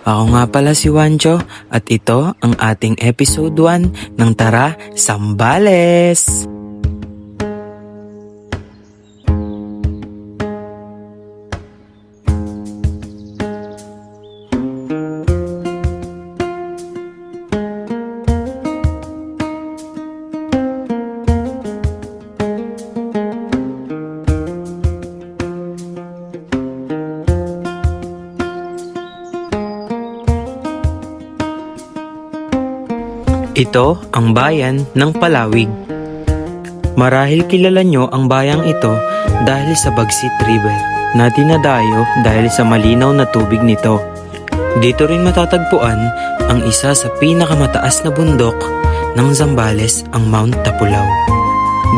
Ako nga pala si Wancho at ito ang ating episode 1 ng Tara Sambales! Ito ang bayan ng Palawig. Marahil kilala nyo ang bayang ito dahil sa Bagsit River na dinadayo dahil sa malinaw na tubig nito. Dito rin matatagpuan ang isa sa pinakamataas na bundok ng Zambales, ang Mount Tapulaw.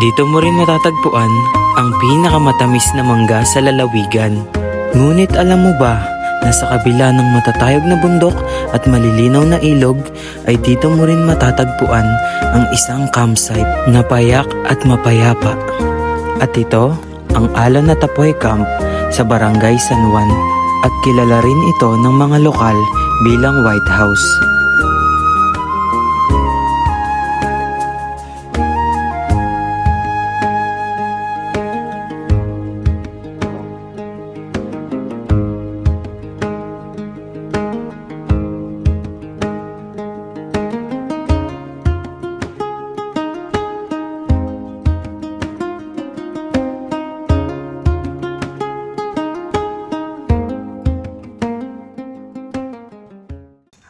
Dito mo rin matatagpuan ang pinakamatamis na mangga sa lalawigan. Ngunit alam mo ba na sa kabila ng matatayog na bundok at malilinaw na ilog ay dito mo rin matatagpuan ang isang campsite na payak at mapayapa. At ito ang Alon na Tapoy Camp sa Barangay San Juan at kilala rin ito ng mga lokal bilang White House.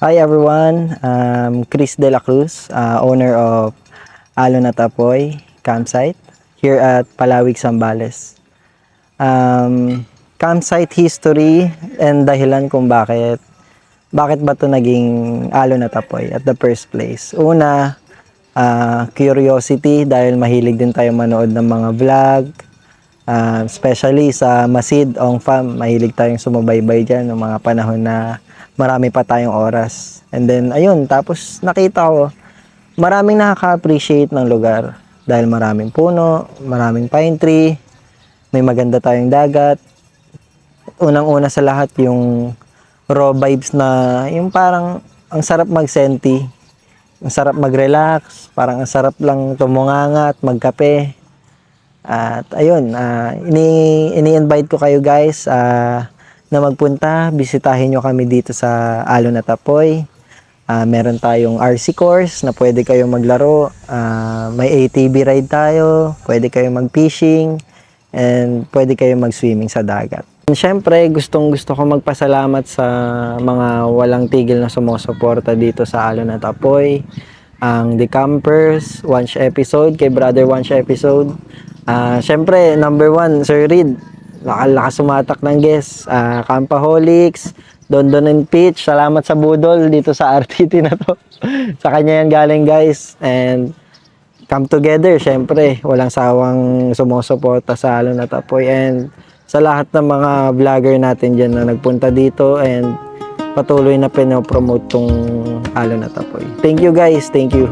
Hi everyone, Chris De La Cruz, owner of Alon na Tapoy Campsite here at Palawig, Zambales. Campsite history and dahilan kung bakit ba ito naging Alon na Tapoy at the first place. Una, curiosity dahil mahilig din tayo manood ng mga vlog, especially sa Masid Ong Fam, mahilig tayong sumubaybay dyan ng mga panahon na marami pa tayong oras. And then, ayun, tapos nakita ko, maraming nakaka-appreciate ng lugar. Dahil maraming puno, maraming pine tree, may maganda tayong dagat. Unang-una sa lahat, yung raw vibes na, yung parang, ang sarap mag-senti, ang sarap mag-relax, parang ang sarap lang tumunganga at magkape. At ayun, ini-invite ko kayo guys, na magpunta, bisitahin nyo kami dito sa Alon na Tapoy. Meron tayong RC course na pwede kayong maglaro. May ATV ride tayo, pwede kayong mag-fishing, and pwede kayong mag-swimming sa dagat. Siyempre, gustong-gusto ko magpasalamat sa mga walang tigil na sumusuporta dito sa Alon na Tapoy. Ang The Campers, Wanch Episode, kay Brother Wanch Episode. Siyempre, number 1, Sir Reed. Lakas sumatak ng guest. Campaholics, Dondon and Peach, salamat sa budol dito sa RTT na to. Sa kanya yan galing guys. And come together, syempre, walang sawang sumusuporta sa Alon na Tapoy. And sa lahat ng mga vlogger natin dyan na nagpunta dito and patuloy na pinopromote tong Alon na Tapoy. Thank you guys, thank you.